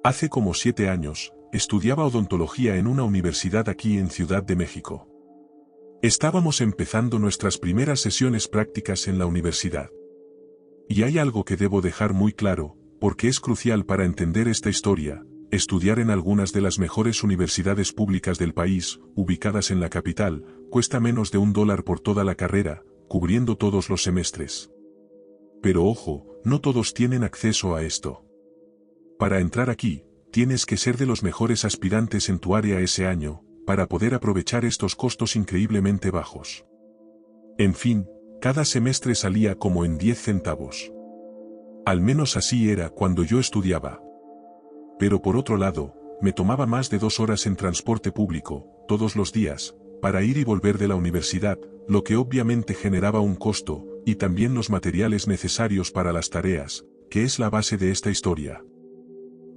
Hace como 7 años, estudiaba odontología en una universidad aquí en Ciudad de México. Estábamos empezando nuestras primeras sesiones prácticas en la universidad. Y hay algo que debo dejar muy claro, porque es crucial para entender esta historia: estudiar en algunas de las mejores universidades públicas del país, ubicadas en la capital, cuesta menos de $1 por toda la carrera, cubriendo todos los semestres. Pero ojo, no todos tienen acceso a esto. Para entrar aquí, tienes que ser de los mejores aspirantes en tu área ese año, para poder aprovechar estos costos increíblemente bajos. En fin, cada semestre salía como en 10 centavos. Al menos así era cuando yo estudiaba. Pero por otro lado, me tomaba más de 2 horas en transporte público, todos los días, para ir y volver de la universidad, lo que obviamente generaba un costo, y también los materiales necesarios para las tareas, que es la base de esta historia.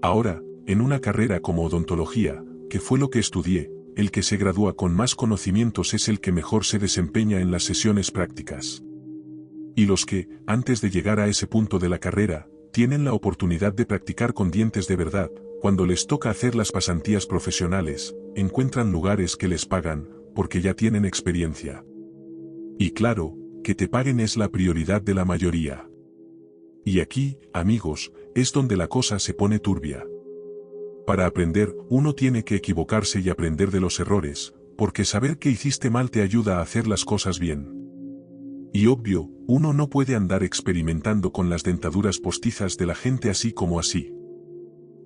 Ahora, en una carrera como odontología, que fue lo que estudié, el que se gradúa con más conocimientos es el que mejor se desempeña en las sesiones prácticas. Y los que, antes de llegar a ese punto de la carrera, tienen la oportunidad de practicar con dientes de verdad, cuando les toca hacer las pasantías profesionales, encuentran lugares que les pagan, porque ya tienen experiencia. Y claro, que te paguen es la prioridad de la mayoría. Y aquí, amigos, es donde la cosa se pone turbia. Para aprender, uno tiene que equivocarse y aprender de los errores, porque saber que hiciste mal te ayuda a hacer las cosas bien. Y obvio, uno no puede andar experimentando con las dentaduras postizas de la gente así como así.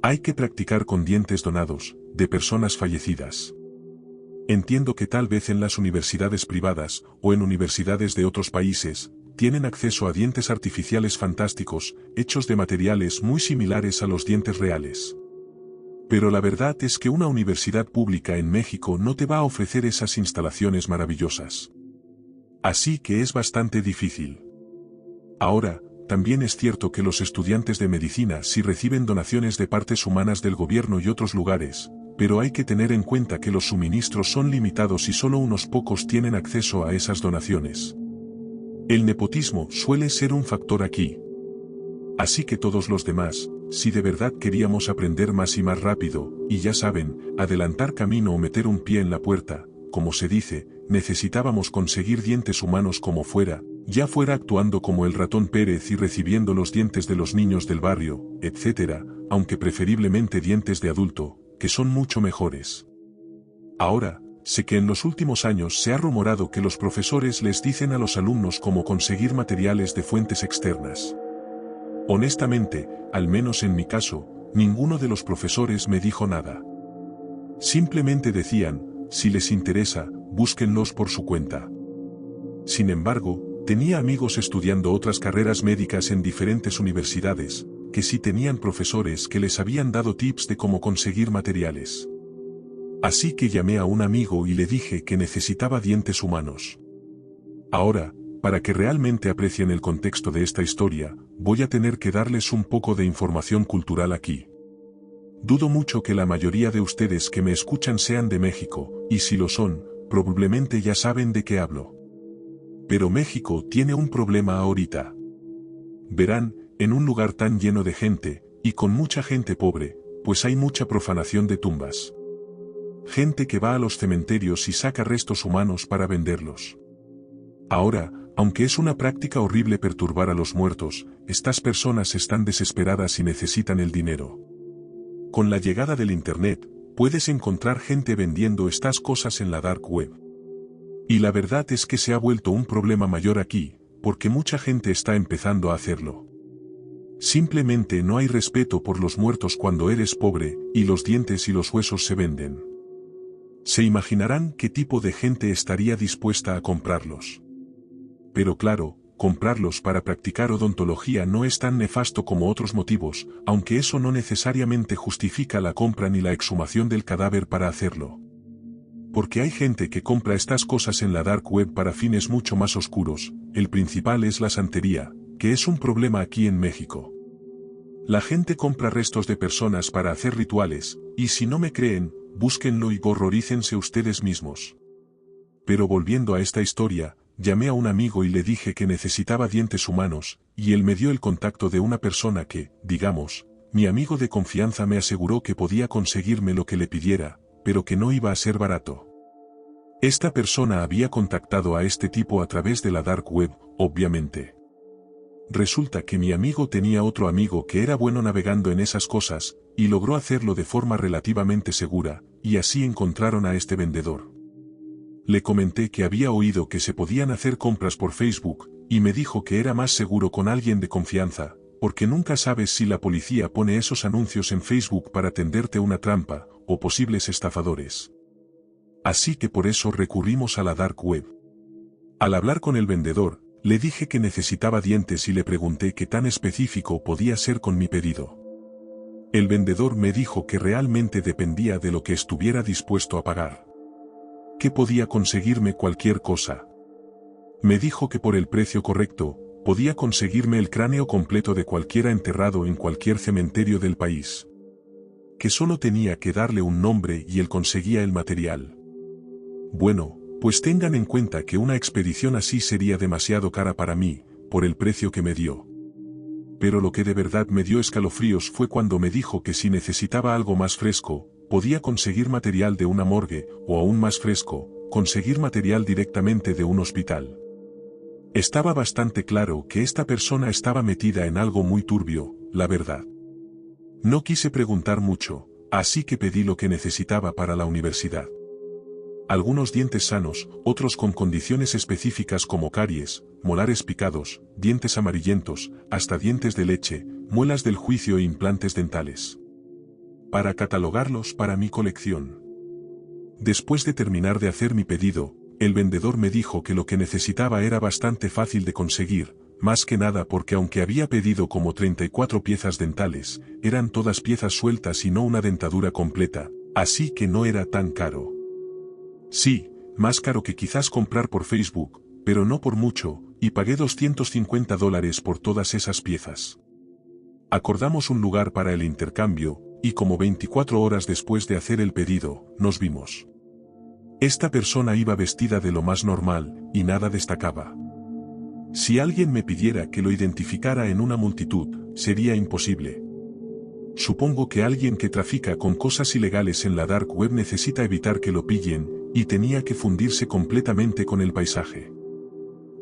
Hay que practicar con dientes donados, de personas fallecidas. Entiendo que tal vez en las universidades privadas, o en universidades de otros países, tienen acceso a dientes artificiales fantásticos, hechos de materiales muy similares a los dientes reales. Pero la verdad es que una universidad pública en México no te va a ofrecer esas instalaciones maravillosas. Así que es bastante difícil. Ahora, también es cierto que los estudiantes de medicina sí reciben donaciones de partes humanas del gobierno y otros lugares, pero hay que tener en cuenta que los suministros son limitados y solo unos pocos tienen acceso a esas donaciones. El nepotismo suele ser un factor aquí. Así que todos los demás, si de verdad queríamos aprender más y más rápido, y ya saben, adelantar camino o meter un pie en la puerta, como se dice, necesitábamos conseguir dientes humanos como fuera, ya fuera actuando como el ratón Pérez y recibiendo los dientes de los niños del barrio, etc., aunque preferiblemente dientes de adulto, que son mucho mejores. Ahora, sé que en los últimos años se ha rumorado que los profesores les dicen a los alumnos cómo conseguir materiales de fuentes externas. Honestamente, al menos en mi caso, ninguno de los profesores me dijo nada. Simplemente decían, si les interesa, búsquenlos por su cuenta. Sin embargo, tenía amigos estudiando otras carreras médicas en diferentes universidades, que sí tenían profesores que les habían dado tips de cómo conseguir materiales. Así que llamé a un amigo y le dije que necesitaba dientes humanos. Ahora, para que realmente aprecien el contexto de esta historia, voy a tener que darles un poco de información cultural aquí. Dudo mucho que la mayoría de ustedes que me escuchan sean de México, y si lo son, probablemente ya saben de qué hablo. Pero México tiene un problema ahorita. Verán, en un lugar tan lleno de gente, y con mucha gente pobre, pues hay mucha profanación de tumbas. Gente que va a los cementerios y saca restos humanos para venderlos. Ahora, aunque es una práctica horrible perturbar a los muertos, estas personas están desesperadas y necesitan el dinero. Con la llegada del Internet, puedes encontrar gente vendiendo estas cosas en la dark web. Y la verdad es que se ha vuelto un problema mayor aquí, porque mucha gente está empezando a hacerlo. Simplemente no hay respeto por los muertos cuando eres pobre, y los dientes y los huesos se venden. Se imaginarán qué tipo de gente estaría dispuesta a comprarlos. Pero claro, comprarlos para practicar odontología no es tan nefasto como otros motivos, aunque eso no necesariamente justifica la compra ni la exhumación del cadáver para hacerlo. Porque hay gente que compra estas cosas en la dark web para fines mucho más oscuros. El principal es la santería, que es un problema aquí en México. La gente compra restos de personas para hacer rituales, y si no me creen, búsquenlo y horrorícense ustedes mismos. Pero volviendo a esta historia, llamé a un amigo y le dije que necesitaba dientes humanos, y él me dio el contacto de una persona que, digamos, mi amigo de confianza me aseguró que podía conseguirme lo que le pidiera, pero que no iba a ser barato. Esta persona había contactado a este tipo a través de la dark web, obviamente. Resulta que mi amigo tenía otro amigo que era bueno navegando en esas cosas, y logró hacerlo de forma relativamente segura, y así encontraron a este vendedor. Le comenté que había oído que se podían hacer compras por Facebook, y me dijo que era más seguro con alguien de confianza, porque nunca sabes si la policía pone esos anuncios en Facebook para tenderte una trampa, o posibles estafadores. Así que por eso recurrimos a la dark web. Al hablar con el vendedor, le dije que necesitaba dientes y le pregunté qué tan específico podía ser con mi pedido. El vendedor me dijo que realmente dependía de lo que estuviera dispuesto a pagar. Que podía conseguirme cualquier cosa. Me dijo que por el precio correcto, podía conseguirme el cráneo completo de cualquiera enterrado en cualquier cementerio del país. Que solo tenía que darle un nombre y él conseguía el material. Bueno, pues tengan en cuenta que una expedición así sería demasiado cara para mí, por el precio que me dio. Pero lo que de verdad me dio escalofríos fue cuando me dijo que si necesitaba algo más fresco, podía conseguir material de una morgue, o aún más fresco, conseguir material directamente de un hospital. Estaba bastante claro que esta persona estaba metida en algo muy turbio, la verdad. No quise preguntar mucho, así que pedí lo que necesitaba para la universidad. Algunos dientes sanos, otros con condiciones específicas como caries, molares picados, dientes amarillentos, hasta dientes de leche, muelas del juicio e implantes dentales. Para catalogarlos para mi colección. Después de terminar de hacer mi pedido, el vendedor me dijo que lo que necesitaba era bastante fácil de conseguir, más que nada porque aunque había pedido como 34 piezas dentales, eran todas piezas sueltas y no una dentadura completa, así que no era tan caro. Sí, más caro que quizás comprar por Facebook, pero no por mucho, y pagué $250 por todas esas piezas. Acordamos un lugar para el intercambio, y como 24 horas después de hacer el pedido, nos vimos. Esta persona iba vestida de lo más normal, y nada destacaba. Si alguien me pidiera que lo identificara en una multitud, sería imposible. Supongo que alguien que trafica con cosas ilegales en la dark web necesita evitar que lo pillen, y tenía que fundirse completamente con el paisaje.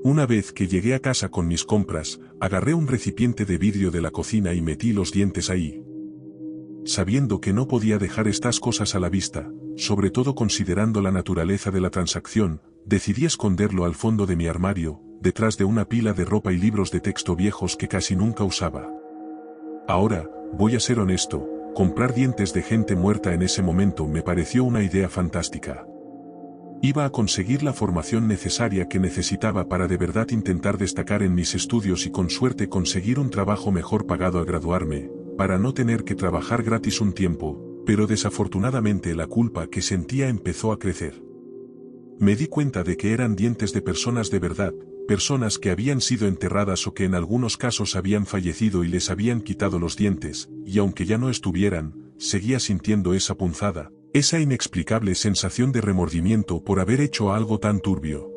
Una vez que llegué a casa con mis compras, agarré un recipiente de vidrio de la cocina y metí los dientes ahí. Sabiendo que no podía dejar estas cosas a la vista, sobre todo considerando la naturaleza de la transacción, decidí esconderlo al fondo de mi armario, detrás de una pila de ropa y libros de texto viejos que casi nunca usaba. Ahora, voy a ser honesto, comprar dientes de gente muerta en ese momento me pareció una idea fantástica. Iba a conseguir la formación necesaria que necesitaba para de verdad intentar destacar en mis estudios y con suerte conseguir un trabajo mejor pagado al graduarme, para no tener que trabajar gratis un tiempo, pero desafortunadamente la culpa que sentía empezó a crecer. Me di cuenta de que eran dientes de personas de verdad, personas que habían sido enterradas o que en algunos casos habían fallecido y les habían quitado los dientes, y aunque ya no estuvieran, seguía sintiendo esa punzada, esa inexplicable sensación de remordimiento por haber hecho algo tan turbio.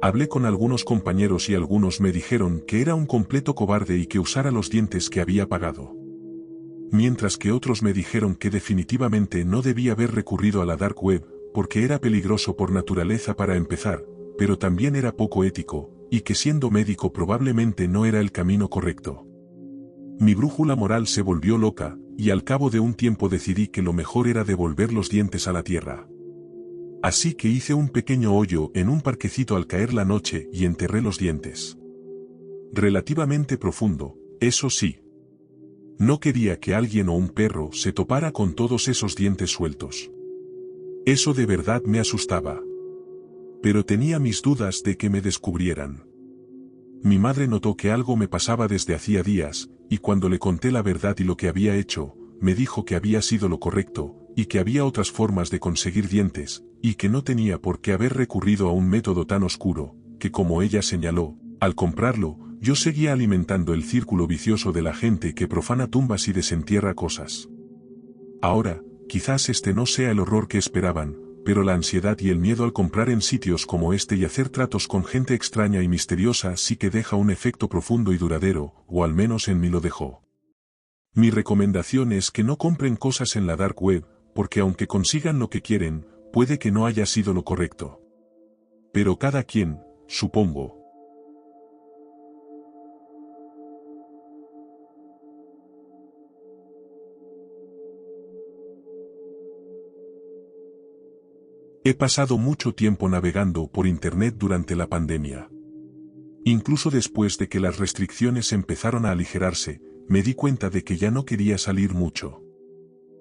Hablé con algunos compañeros y algunos me dijeron que era un completo cobarde y que usara los dientes que había pagado. Mientras que otros me dijeron que definitivamente no debía haber recurrido a la dark web, porque era peligroso por naturaleza para empezar, pero también era poco ético, y que siendo médico probablemente no era el camino correcto. Mi brújula moral se volvió loca, y al cabo de un tiempo decidí que lo mejor era devolver los dientes a la tierra. Así que hice un pequeño hoyo en un parquecito al caer la noche y enterré los dientes. Relativamente profundo, eso sí. No quería que alguien o un perro se topara con todos esos dientes sueltos. Eso de verdad me asustaba. Pero tenía mis dudas de que me descubrieran. Mi madre notó que algo me pasaba desde hacía días, y cuando le conté la verdad y lo que había hecho, me dijo que había sido lo correcto, y que había otras formas de conseguir dientes, y que no tenía por qué haber recurrido a un método tan oscuro, que como ella señaló, al comprarlo, yo seguía alimentando el círculo vicioso de la gente que profana tumbas y desentierra cosas. Ahora, quizás este no sea el horror que esperaban, pero la ansiedad y el miedo al comprar en sitios como este y hacer tratos con gente extraña y misteriosa sí que deja un efecto profundo y duradero, o al menos en mí lo dejó. Mi recomendación es que no compren cosas en la dark web, porque aunque consigan lo que quieren, puede que no haya sido lo correcto. Pero cada quien, supongo. He pasado mucho tiempo navegando por Internet durante la pandemia. Incluso después de que las restricciones empezaron a aligerarse, me di cuenta de que ya no quería salir mucho.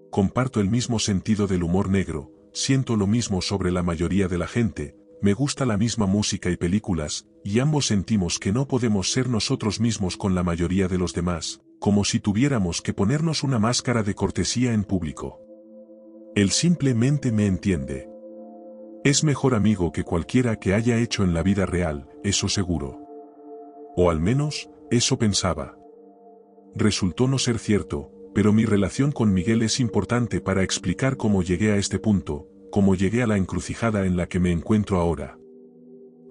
Comparto el mismo sentido del humor negro, siento lo mismo sobre la mayoría de la gente, me gusta la misma música y películas, y ambos sentimos que no podemos ser nosotros mismos con la mayoría de los demás, como si tuviéramos que ponernos una máscara de cortesía en público. Él simplemente me entiende. Es mejor amigo que cualquiera que haya hecho en la vida real, eso seguro. O al menos, eso pensaba. Resultó no ser cierto, pero mi relación con Miguel es importante para explicar cómo llegué a este punto, cómo llegué a la encrucijada en la que me encuentro ahora.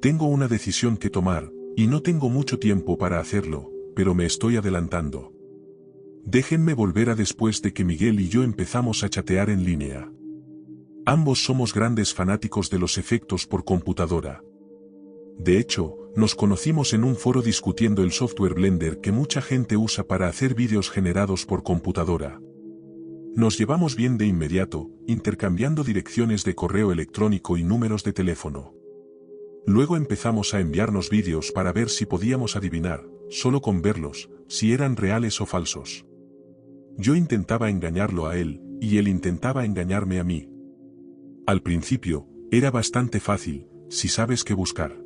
Tengo una decisión que tomar, y no tengo mucho tiempo para hacerlo, pero me estoy adelantando. Déjenme volver a después de que Miguel y yo empezamos a chatear en línea. Ambos somos grandes fanáticos de los efectos por computadora. De hecho, nos conocimos en un foro discutiendo el software Blender que mucha gente usa para hacer vídeos generados por computadora. Nos llevamos bien de inmediato, intercambiando direcciones de correo electrónico y números de teléfono. Luego empezamos a enviarnos vídeos para ver si podíamos adivinar, solo con verlos, si eran reales o falsos. Yo intentaba engañarlo a él, y él intentaba engañarme a mí. Al principio, era bastante fácil, si sabes qué buscar.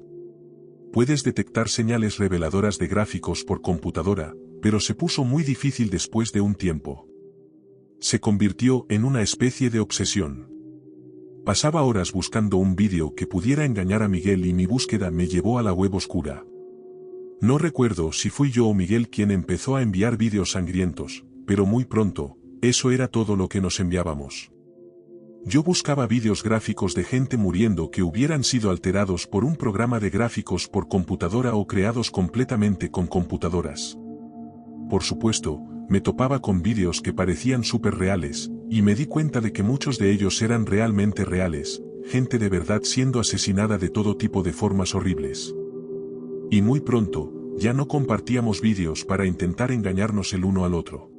Puedes detectar señales reveladoras de gráficos por computadora, pero se puso muy difícil después de un tiempo. Se convirtió en una especie de obsesión. Pasaba horas buscando un vídeo que pudiera engañar a Miguel y mi búsqueda me llevó a la web oscura. No recuerdo si fui yo o Miguel quien empezó a enviar vídeos sangrientos, pero muy pronto, eso era todo lo que nos enviábamos. Yo buscaba vídeos gráficos de gente muriendo que hubieran sido alterados por un programa de gráficos por computadora o creados completamente con computadoras. Por supuesto, me topaba con vídeos que parecían súper reales, y me di cuenta de que muchos de ellos eran realmente reales, gente de verdad siendo asesinada de todo tipo de formas horribles. Y muy pronto, ya no compartíamos vídeos para intentar engañarnos el uno al otro.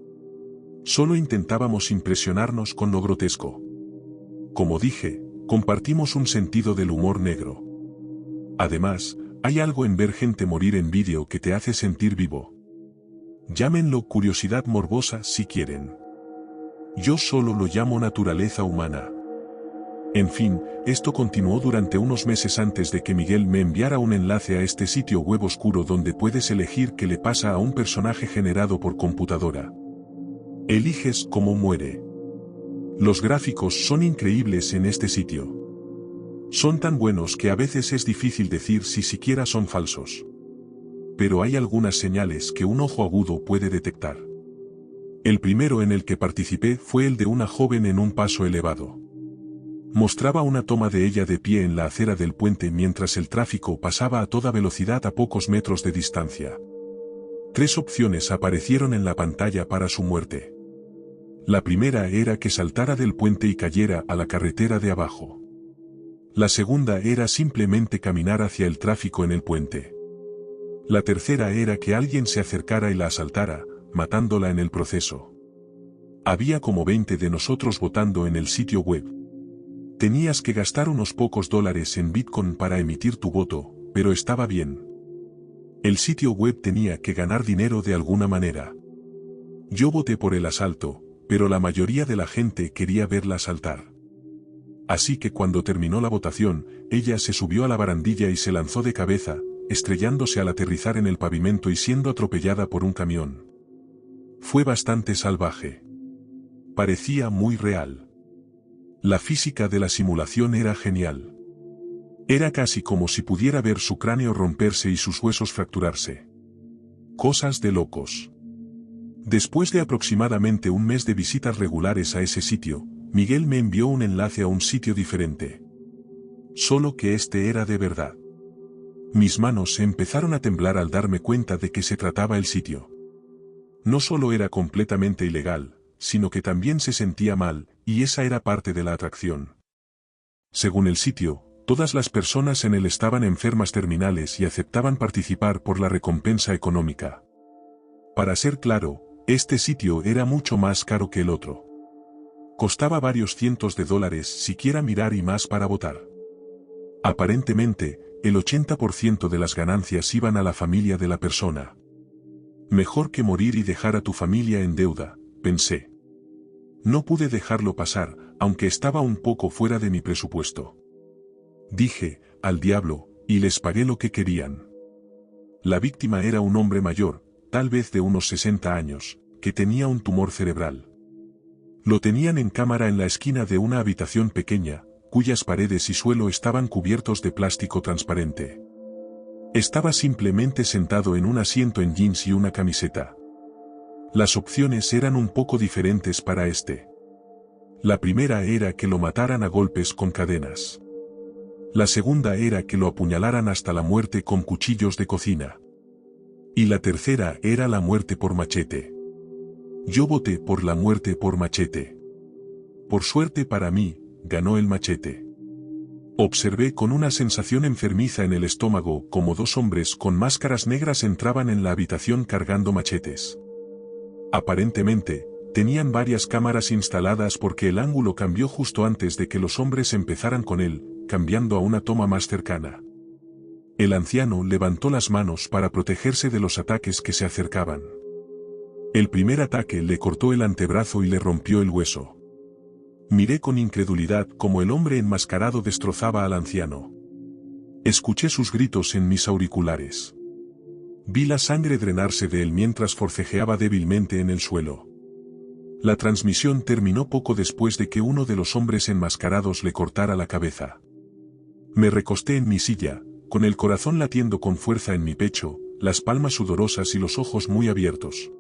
Solo intentábamos impresionarnos con lo grotesco. Como dije, compartimos un sentido del humor negro. Además, hay algo en ver gente morir en vídeo que te hace sentir vivo. Llámenlo curiosidad morbosa si quieren. Yo solo lo llamo naturaleza humana. En fin, esto continuó durante unos meses antes de que Miguel me enviara un enlace a este sitio web oscuro donde puedes elegir qué le pasa a un personaje generado por computadora. Eliges cómo muere. Los gráficos son increíbles en este sitio. Son tan buenos que a veces es difícil decir si siquiera son falsos. Pero hay algunas señales que un ojo agudo puede detectar. El primero en el que participé fue el de una joven en un paso elevado. Mostraba una toma de ella de pie en la acera del puente mientras el tráfico pasaba a toda velocidad a pocos metros de distancia. 3 opciones aparecieron en la pantalla para su muerte. La primera era que saltara del puente y cayera a la carretera de abajo. La segunda era simplemente caminar hacia el tráfico en el puente. La tercera era que alguien se acercara y la asaltara, matándola en el proceso. Había como 20 de nosotros votando en el sitio web. Tenías que gastar unos pocos dólares en Bitcoin para emitir tu voto, pero estaba bien. El sitio web tenía que ganar dinero de alguna manera. Yo voté por el asalto, pero la mayoría de la gente quería verla saltar. Así que cuando terminó la votación, ella se subió a la barandilla y se lanzó de cabeza, estrellándose al aterrizar en el pavimento y siendo atropellada por un camión. Fue bastante salvaje. Parecía muy real. La física de la simulación era genial. Era casi como si pudiera ver su cráneo romperse y sus huesos fracturarse. Cosas de locos. Después de aproximadamente un mes de visitas regulares a ese sitio, Miguel me envió un enlace a un sitio diferente. Solo que este era de verdad. Mis manos empezaron a temblar al darme cuenta de qué se trataba el sitio. No solo era completamente ilegal, sino que también se sentía mal, y esa era parte de la atracción. Según el sitio, todas las personas en él estaban enfermas terminales y aceptaban participar por la recompensa económica. Para ser claro, este sitio era mucho más caro que el otro. Costaba varios cientos de dólares siquiera mirar y más para votar. Aparentemente, el 80% de las ganancias iban a la familia de la persona. Mejor que morir y dejar a tu familia en deuda, pensé. No pude dejarlo pasar, aunque estaba un poco fuera de mi presupuesto. Dije, al diablo, y les pagué lo que querían. La víctima era un hombre mayor, tal vez de unos 60 años, que tenía un tumor cerebral. Lo tenían en cámara en la esquina de una habitación pequeña, cuyas paredes y suelo estaban cubiertos de plástico transparente. Estaba simplemente sentado en un asiento en jeans y una camiseta. Las opciones eran un poco diferentes para este. La primera era que lo mataran a golpes con cadenas. La segunda era que lo apuñalaran hasta la muerte con cuchillos de cocina. Y la tercera era la muerte por machete. Yo voté por la muerte por machete. Por suerte para mí, ganó el machete. Observé con una sensación enfermiza en el estómago cómo dos hombres con máscaras negras entraban en la habitación cargando machetes. Aparentemente, tenían varias cámaras instaladas porque el ángulo cambió justo antes de que los hombres empezaran con él, cambiando a una toma más cercana. El anciano levantó las manos para protegerse de los ataques que se acercaban. El primer ataque le cortó el antebrazo y le rompió el hueso. Miré con incredulidad cómo el hombre enmascarado destrozaba al anciano. Escuché sus gritos en mis auriculares. Vi la sangre drenarse de él mientras forcejeaba débilmente en el suelo. La transmisión terminó poco después de que uno de los hombres enmascarados le cortara la cabeza. Me recosté en mi silla, con el corazón latiendo con fuerza en mi pecho, las palmas sudorosas y los ojos muy abiertos.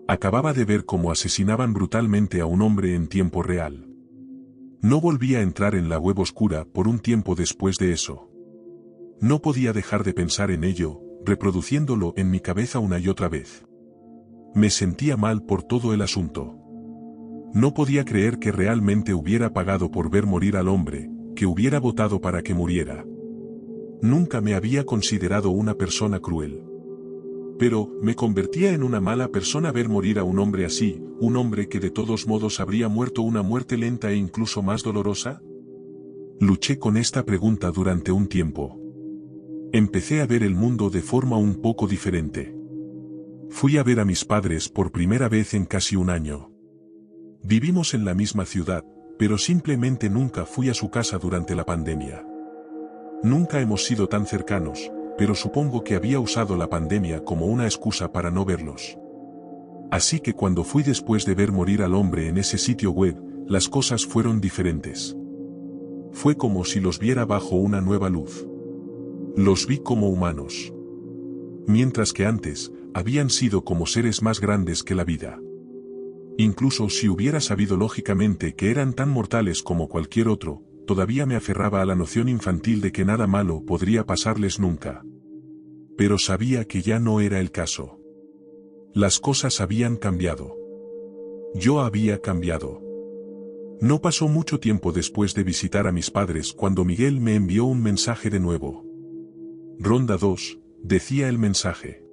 Acababa de ver cómo asesinaban brutalmente a un hombre en tiempo real. No volví a entrar en la web oscura por un tiempo después de eso. No podía dejar de pensar en ello, reproduciéndolo en mi cabeza una y otra vez. Me sentía mal por todo el asunto. No podía creer que realmente hubiera pagado por ver morir al hombre, que hubiera votado para que muriera. Nunca me había considerado una persona cruel. Pero, ¿me convertía en una mala persona ver morir a un hombre así, un hombre que de todos modos habría muerto una muerte lenta e incluso más dolorosa? Luché con esta pregunta durante un tiempo. Empecé a ver el mundo de forma un poco diferente. Fui a ver a mis padres por primera vez en casi un año. Vivimos en la misma ciudad, pero simplemente nunca fui a su casa durante la pandemia. Nunca hemos sido tan cercanos, pero supongo que había usado la pandemia como una excusa para no verlos. Así que cuando fui después de ver morir al hombre en ese sitio web, las cosas fueron diferentes. Fue como si los viera bajo una nueva luz. Los vi como humanos. Mientras que antes, habían sido como seres más grandes que la vida. Incluso si hubiera sabido lógicamente que eran tan mortales como cualquier otro, todavía me aferraba a la noción infantil de que nada malo podría pasarles nunca. Pero sabía que ya no era el caso. Las cosas habían cambiado. Yo había cambiado. No pasó mucho tiempo después de visitar a mis padres cuando Miguel me envió un mensaje de nuevo. Ronda 2, decía el mensaje.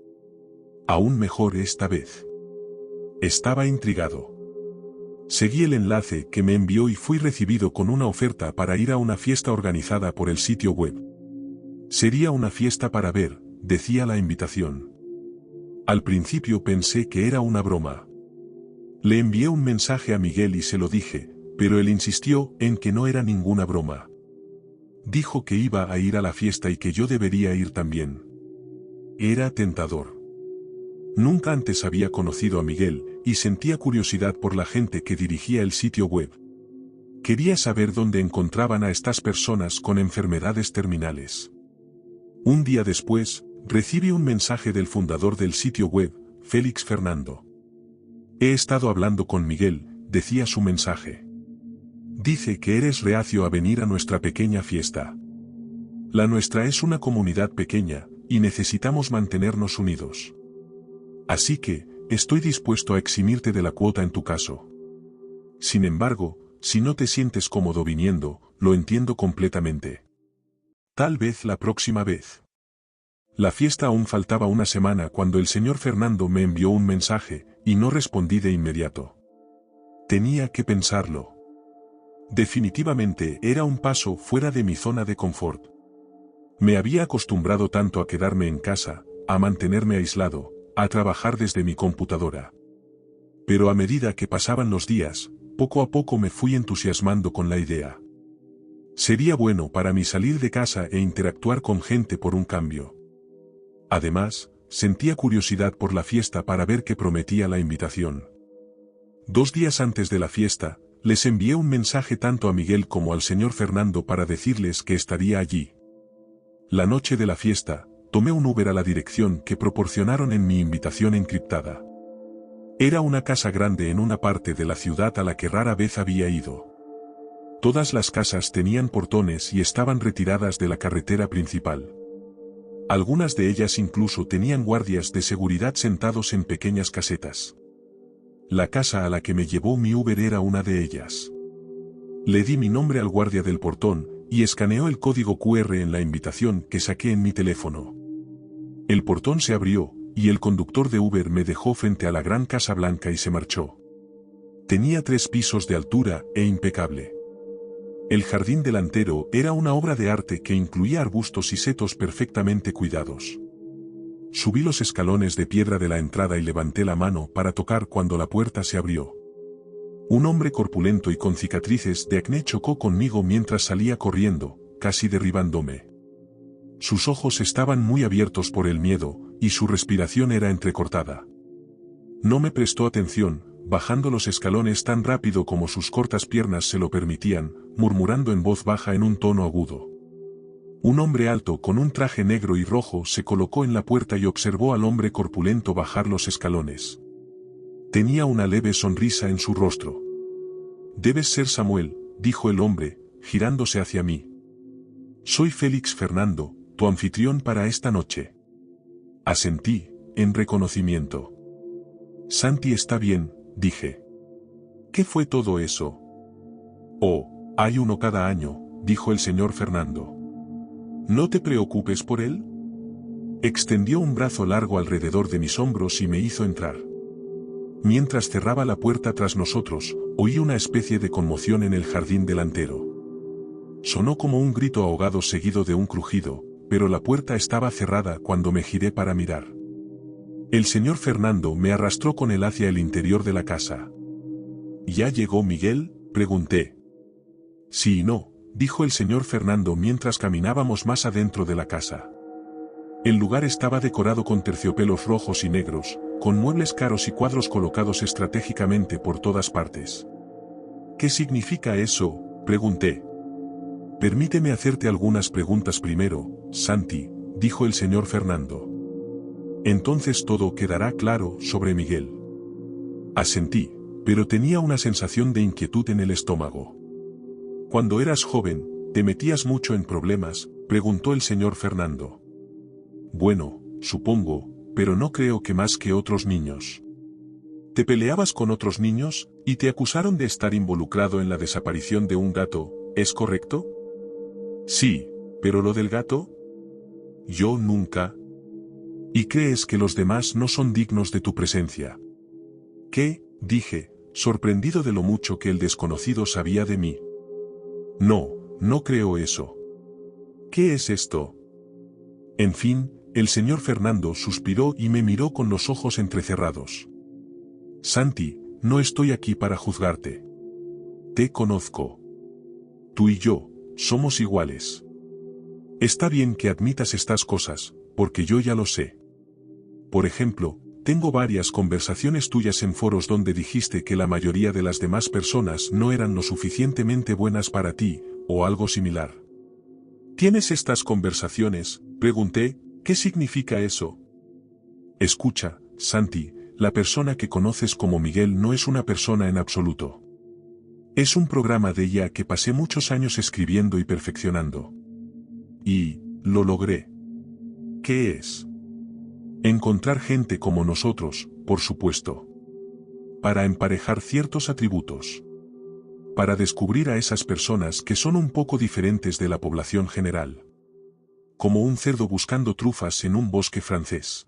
Aún mejor esta vez. Estaba intrigado. Seguí el enlace que me envió y fui recibido con una oferta para ir a una fiesta organizada por el sitio web. Sería una fiesta para ver, decía la invitación. Al principio pensé que era una broma. Le envié un mensaje a Miguel y se lo dije, pero él insistió en que no era ninguna broma. Dijo que iba a ir a la fiesta y que yo debería ir también. Era tentador. Nunca antes había conocido a Miguel, y sentía curiosidad por la gente que dirigía el sitio web. Quería saber dónde encontraban a estas personas con enfermedades terminales. Un día después, recibí un mensaje del fundador del sitio web, Félix Fernando. He estado hablando con Miguel, decía su mensaje. Dice que eres reacio a venir a nuestra pequeña fiesta. La nuestra es una comunidad pequeña, y necesitamos mantenernos unidos. Así que, estoy dispuesto a eximirte de la cuota en tu caso. Sin embargo, si no te sientes cómodo viniendo, lo entiendo completamente. Tal vez la próxima vez. La fiesta aún faltaba una semana cuando el señor Fernando me envió un mensaje, y no respondí de inmediato. Tenía que pensarlo. Definitivamente era un paso fuera de mi zona de confort. Me había acostumbrado tanto a quedarme en casa, a mantenerme aislado, a trabajar desde mi computadora. Pero a medida que pasaban los días, poco a poco me fui entusiasmando con la idea. Sería bueno para mí salir de casa e interactuar con gente por un cambio. Además, sentía curiosidad por la fiesta para ver qué prometía la invitación. 2 días antes de la fiesta, les envié un mensaje tanto a Miguel como al señor Fernando para decirles que estaría allí. La noche de la fiesta, tomé un Uber a la dirección que proporcionaron en mi invitación encriptada. Era una casa grande en una parte de la ciudad a la que rara vez había ido. Todas las casas tenían portones y estaban retiradas de la carretera principal. Algunas de ellas incluso tenían guardias de seguridad sentados en pequeñas casetas. La casa a la que me llevó mi Uber era una de ellas. Le di mi nombre al guardia del portón, y escaneó el código QR en la invitación que saqué en mi teléfono. El portón se abrió, y el conductor de Uber me dejó frente a la gran Casa Blanca y se marchó. Tenía 3 pisos de altura e impecable. El jardín delantero era una obra de arte que incluía arbustos y setos perfectamente cuidados. Subí los escalones de piedra de la entrada y levanté la mano para tocar cuando la puerta se abrió. Un hombre corpulento y con cicatrices de acné chocó conmigo mientras salía corriendo, casi derribándome. Sus ojos estaban muy abiertos por el miedo, y su respiración era entrecortada. No me prestó atención, bajando los escalones tan rápido como sus cortas piernas se lo permitían, murmurando en voz baja en un tono agudo. Un hombre alto con un traje negro y rojo se colocó en la puerta y observó al hombre corpulento bajar los escalones. Tenía una leve sonrisa en su rostro. «Debes ser Samuel», dijo el hombre, girándose hacia mí. «Soy Félix Fernando, tu anfitrión para esta noche». Asentí, en reconocimiento. «Santi está bien», dije. «¿Qué fue todo eso?» «Oh, hay uno cada año», dijo el señor Fernando. «¿No te preocupes por él?» Extendió un brazo largo alrededor de mis hombros y me hizo entrar. Mientras cerraba la puerta tras nosotros, oí una especie de conmoción en el jardín delantero. Sonó como un grito ahogado seguido de un crujido, pero la puerta estaba cerrada cuando me giré para mirar. El señor Fernando me arrastró con él hacia el interior de la casa. «¿Ya llegó Miguel?», pregunté. «Sí y no», dijo el señor Fernando mientras caminábamos más adentro de la casa. El lugar estaba decorado con terciopelos rojos y negros, con muebles caros y cuadros colocados estratégicamente por todas partes. «¿Qué significa eso?», pregunté. «Permíteme hacerte algunas preguntas primero, Santi», dijo el señor Fernando. «Entonces todo quedará claro sobre Miguel». Asentí, pero tenía una sensación de inquietud en el estómago. «Cuando eras joven, ¿te metías mucho en problemas?», preguntó el señor Fernando. «Bueno, supongo, pero no creo que más que otros niños». «¿Te peleabas con otros niños, y te acusaron de estar involucrado en la desaparición de un gato, es correcto?» «Sí, pero lo del gato...». «Yo nunca...». «¿Y crees que los demás no son dignos de tu presencia?». «¿Qué?», dije, sorprendido de lo mucho que el desconocido sabía de mí. «No, no creo eso». «¿Qué es esto?». En fin, el señor Fernando suspiró y me miró con los ojos entrecerrados. «Santi, no estoy aquí para juzgarte. Te conozco. Tú y yo, somos iguales. Está bien que admitas estas cosas, porque yo ya lo sé. Por ejemplo, tengo varias conversaciones tuyas en foros donde dijiste que la mayoría de las demás personas no eran lo suficientemente buenas para ti, o algo similar». «¿Tienes estas conversaciones?», pregunté. «¿Qué significa eso?». «Escucha, Santi, la persona que conoces como Miguel no es una persona en absoluto. Es un programa de IA que pasé muchos años escribiendo y perfeccionando. Y, lo logré». «¿Qué es?». «Encontrar gente como nosotros, por supuesto. Para emparejar ciertos atributos. Para descubrir a esas personas que son un poco diferentes de la población general. Como un cerdo buscando trufas en un bosque francés.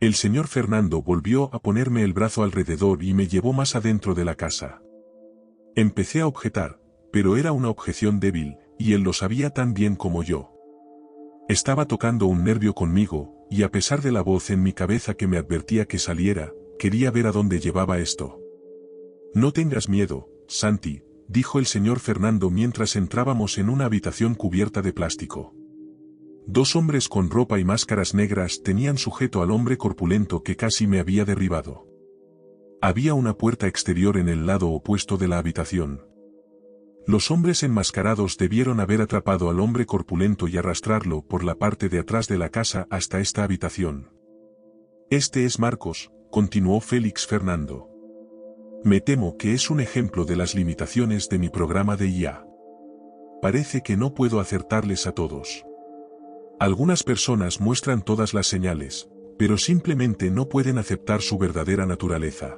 El señor Fernando volvió a ponerme el brazo alrededor y me llevó más adentro de la casa. Empecé a objetar, pero era una objeción débil, y él lo sabía tan bien como yo. Estaba tocando un nervio conmigo, y a pesar de la voz en mi cabeza que me advertía que saliera, quería ver a dónde llevaba esto. No tengas miedo, Santi, dijo el señor Fernando mientras entrábamos en una habitación cubierta de plástico. Dos hombres con ropa y máscaras negras tenían sujeto al hombre corpulento que casi me había derribado. Había una puerta exterior en el lado opuesto de la habitación. Los hombres enmascarados debieron haber atrapado al hombre corpulento y arrastrarlo por la parte de atrás de la casa hasta esta habitación. Este es Marcos, continuó Félix Fernando. Me temo que es un ejemplo de las limitaciones de mi programa de IA. Parece que no puedo acertarles a todos. Algunas personas muestran todas las señales, pero simplemente no pueden aceptar su verdadera naturaleza.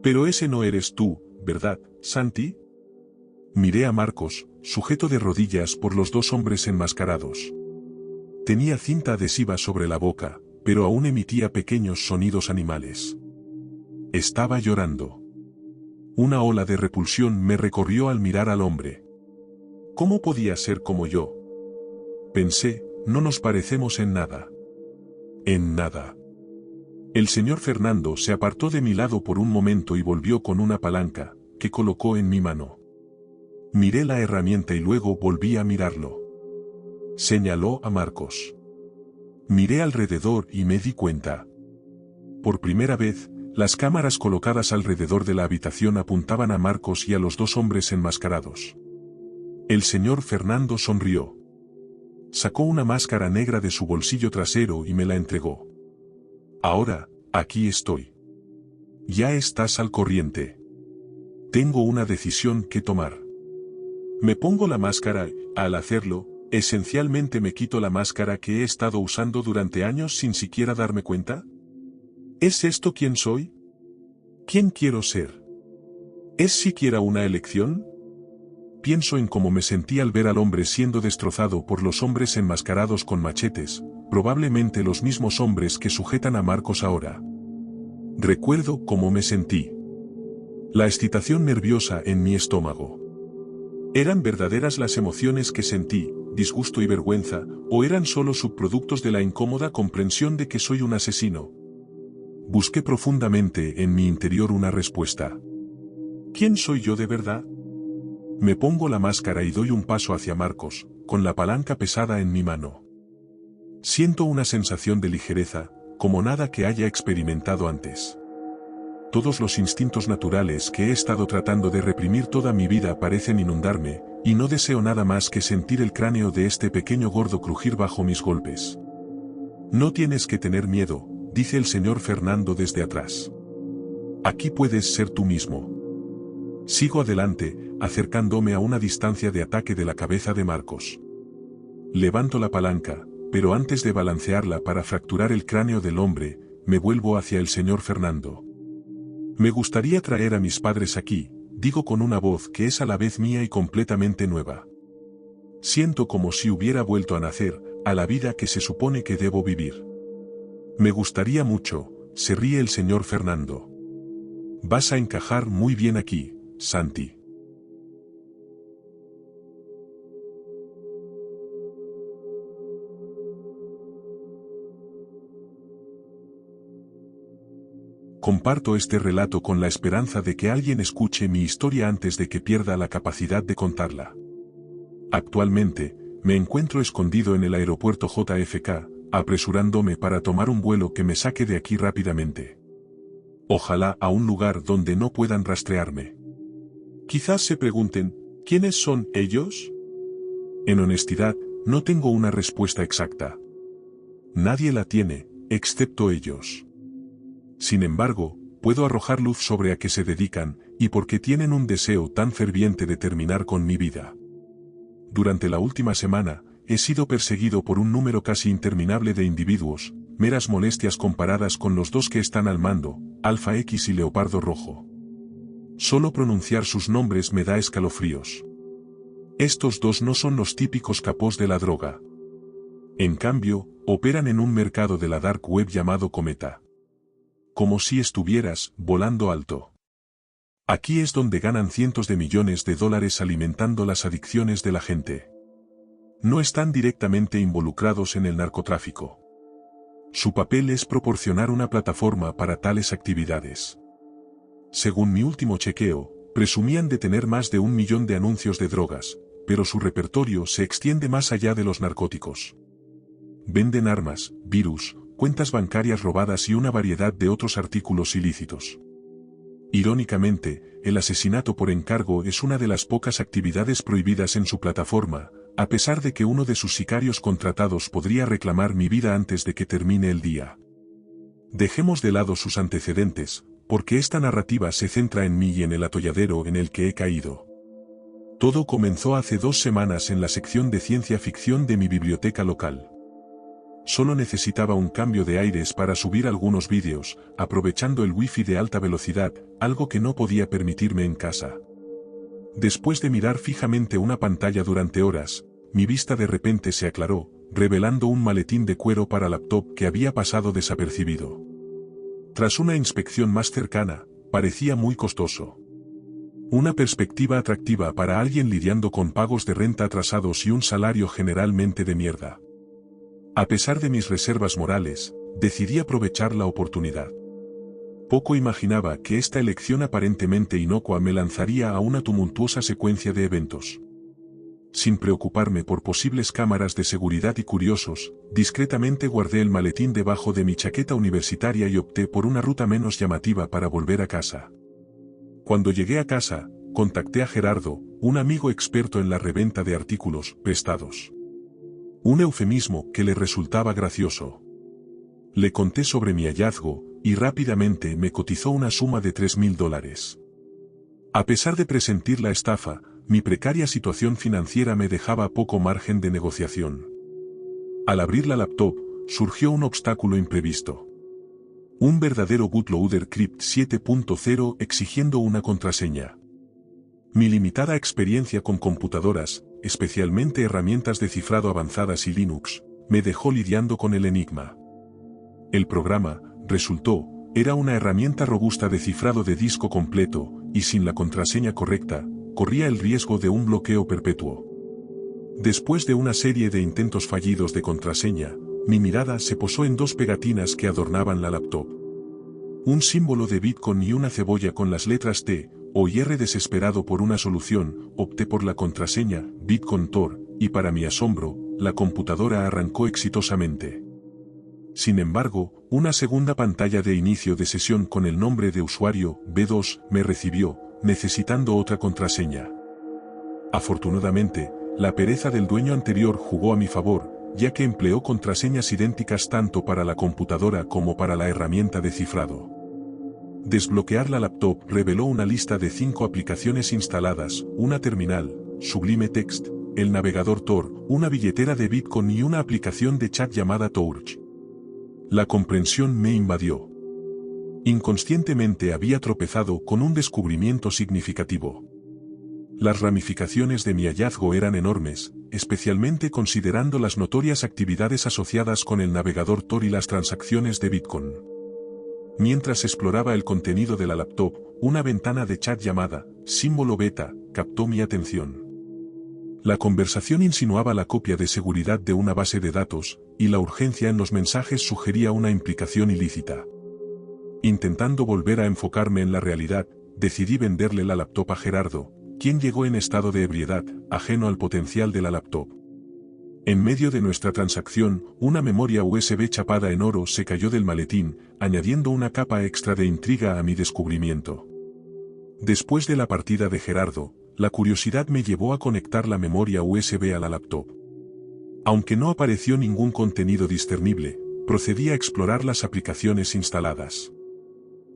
Pero ese no eres tú, ¿verdad, Santi? Miré a Marcos, sujeto de rodillas por los dos hombres enmascarados. Tenía cinta adhesiva sobre la boca, pero aún emitía pequeños sonidos animales. Estaba llorando. Una ola de repulsión me recorrió al mirar al hombre. ¿Cómo podía ser como yo? Pensé, no nos parecemos en nada. En nada. El señor Fernando se apartó de mi lado por un momento y volvió con una palanca, que colocó en mi mano. Miré la herramienta y luego volví a mirarlo. Señaló a Marcos. Miré alrededor y me di cuenta. Por primera vez, las cámaras colocadas alrededor de la habitación apuntaban a Marcos y a los dos hombres enmascarados. El señor Fernando sonrió. Sacó una máscara negra de su bolsillo trasero y me la entregó. Ahora, aquí estoy. Ya estás al corriente. Tengo una decisión que tomar. Me pongo la máscara y, al hacerlo, esencialmente me quito la máscara que he estado usando durante años sin siquiera darme cuenta. ¿Es esto quién soy? ¿Quién quiero ser? ¿Es siquiera una elección? Pienso en cómo me sentí al ver al hombre siendo destrozado por los hombres enmascarados con machetes, probablemente los mismos hombres que sujetan a Marcos ahora. Recuerdo cómo me sentí. La excitación nerviosa en mi estómago. ¿Eran verdaderas las emociones que sentí, disgusto y vergüenza, o eran solo subproductos de la incómoda comprensión de que soy un asesino? Busqué profundamente en mi interior una respuesta. ¿Quién soy yo de verdad? Me pongo la máscara y doy un paso hacia Marcos, con la palanca pesada en mi mano. Siento una sensación de ligereza, como nada que haya experimentado antes. Todos los instintos naturales que he estado tratando de reprimir toda mi vida parecen inundarme, y no deseo nada más que sentir el cráneo de este pequeño gordo crujir bajo mis golpes. No tienes que tener miedo, dice el señor Fernando desde atrás. Aquí puedes ser tú mismo. Sigo adelante, acercándome a una distancia de ataque de la cabeza de Marcos. Levanto la palanca, pero antes de balancearla para fracturar el cráneo del hombre, me vuelvo hacia el señor Fernando. Me gustaría traer a mis padres aquí, digo con una voz que es a la vez mía y completamente nueva. Siento como si hubiera vuelto a nacer, a la vida que se supone que debo vivir. Me gustaría mucho, se ríe el señor Fernando. Vas a encajar muy bien aquí, Santi. Comparto este relato con la esperanza de que alguien escuche mi historia antes de que pierda la capacidad de contarla. Actualmente, me encuentro escondido en el aeropuerto JFK, apresurándome para tomar un vuelo que me saque de aquí rápidamente. Ojalá a un lugar donde no puedan rastrearme. Quizás se pregunten, ¿quiénes son ellos? En honestidad, no tengo una respuesta exacta. Nadie la tiene, excepto ellos. Sin embargo, puedo arrojar luz sobre a qué se dedican, y por qué tienen un deseo tan ferviente de terminar con mi vida. Durante la última semana, he sido perseguido por un número casi interminable de individuos, meras molestias comparadas con los dos que están al mando, Alfa X y Leopardo Rojo. Solo pronunciar sus nombres me da escalofríos. Estos dos no son los típicos capós de la droga. En cambio, operan en un mercado de la dark web llamado Cometa. Como si estuvieras volando alto. Aquí es donde ganan cientos de millones de dólares alimentando las adicciones de la gente. No están directamente involucrados en el narcotráfico. Su papel es proporcionar una plataforma para tales actividades. Según mi último chequeo, presumían de tener más de 1 millón de anuncios de drogas, pero su repertorio se extiende más allá de los narcóticos. Venden armas, virus, cuentas bancarias robadas y una variedad de otros artículos ilícitos. Irónicamente, el asesinato por encargo es una de las pocas actividades prohibidas en su plataforma, a pesar de que uno de sus sicarios contratados podría reclamar mi vida antes de que termine el día. Dejemos de lado sus antecedentes, porque esta narrativa se centra en mí y en el atolladero en el que he caído. Todo comenzó hace 2 semanas en la sección de ciencia ficción de mi biblioteca local. Solo necesitaba un cambio de aires para subir algunos vídeos, aprovechando el wifi de alta velocidad, algo que no podía permitirme en casa. Después de mirar fijamente una pantalla durante horas, mi vista de repente se aclaró, revelando un maletín de cuero para laptop que había pasado desapercibido. Tras una inspección más cercana, parecía muy costoso. Una perspectiva atractiva para alguien lidiando con pagos de renta atrasados y un salario generalmente de mierda. A pesar de mis reservas morales, decidí aprovechar la oportunidad. Poco imaginaba que esta elección aparentemente inocua me lanzaría a una tumultuosa secuencia de eventos. Sin preocuparme por posibles cámaras de seguridad y curiosos, discretamente guardé el maletín debajo de mi chaqueta universitaria y opté por una ruta menos llamativa para volver a casa. Cuando llegué a casa, contacté a Gerardo, un amigo experto en la reventa de artículos prestados. Un eufemismo que le resultaba gracioso. Le conté sobre mi hallazgo, y rápidamente me cotizó una suma de $3.000. A pesar de presentir la estafa, mi precaria situación financiera me dejaba poco margen de negociación. Al abrir la laptop, surgió un obstáculo imprevisto. Un verdadero bootloader Crypt 7.0 exigiendo una contraseña. Mi limitada experiencia con computadoras, especialmente herramientas de cifrado avanzadas y Linux, me dejó lidiando con el enigma. El programa, resultó, era una herramienta robusta de cifrado de disco completo, y sin la contraseña correcta, corría el riesgo de un bloqueo perpetuo. Después de una serie de intentos fallidos de contraseña, mi mirada se posó en 2 pegatinas que adornaban la laptop. Un símbolo de Bitcoin y una cebolla con las letras T o R. Desesperado por una solución, opté por la contraseña Bitcoin Tor, y para mi asombro, la computadora arrancó exitosamente. Sin embargo, una segunda pantalla de inicio de sesión con el nombre de usuario B2 me recibió, necesitando otra contraseña. Afortunadamente, la pereza del dueño anterior jugó a mi favor, ya que empleó contraseñas idénticas tanto para la computadora como para la herramienta de cifrado. Desbloquear la laptop reveló una lista de 5 aplicaciones instaladas, una terminal, Sublime Text, el navegador Tor, una billetera de Bitcoin y una aplicación de chat llamada Torch. La comprensión me invadió. Inconscientemente había tropezado con un descubrimiento significativo. Las ramificaciones de mi hallazgo eran enormes, especialmente considerando las notorias actividades asociadas con el navegador Tor y las transacciones de Bitcoin. Mientras exploraba el contenido de la laptop, una ventana de chat llamada símbolo beta captó mi atención. La conversación insinuaba la copia de seguridad de una base de datos, y la urgencia en los mensajes sugería una implicación ilícita. Intentando volver a enfocarme en la realidad, decidí venderle la laptop a Gerardo, quien llegó en estado de ebriedad, ajeno al potencial de la laptop. En medio de nuestra transacción, una memoria USB chapada en oro se cayó del maletín, añadiendo una capa extra de intriga a mi descubrimiento. Después de la partida de Gerardo, la curiosidad me llevó a conectar la memoria USB a la laptop. Aunque no apareció ningún contenido discernible, procedí a explorar las aplicaciones instaladas.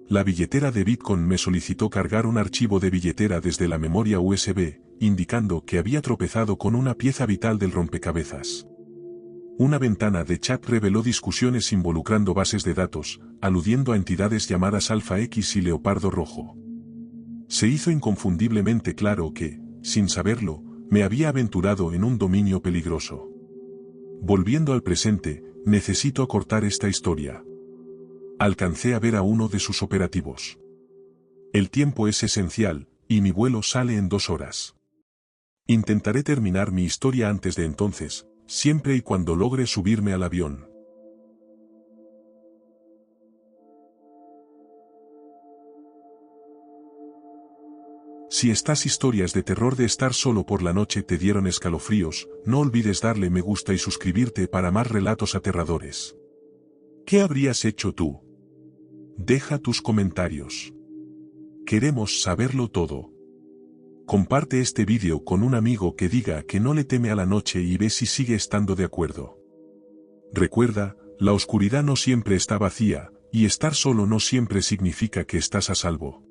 La billetera de Bitcoin me solicitó cargar un archivo de billetera desde la memoria USB, indicando que había tropezado con una pieza vital del rompecabezas. Una ventana de chat reveló discusiones involucrando bases de datos, aludiendo a entidades llamadas Alfa X y Leopardo Rojo. Se hizo inconfundiblemente claro que, sin saberlo, me había aventurado en un dominio peligroso. Volviendo al presente, necesito acortar esta historia. Alcancé a ver a uno de sus operativos. El tiempo es esencial, y mi vuelo sale en 2 horas. Intentaré terminar mi historia antes de entonces, siempre y cuando logre subirme al avión. Si estas historias de terror de estar solo por la noche te dieron escalofríos, no olvides darle me gusta y suscribirte para más relatos aterradores. ¿Qué habrías hecho tú? Deja tus comentarios. Queremos saberlo todo. Comparte este vídeo con un amigo que diga que no le teme a la noche y ve si sigue estando de acuerdo. Recuerda, la oscuridad no siempre está vacía, y estar solo no siempre significa que estás a salvo.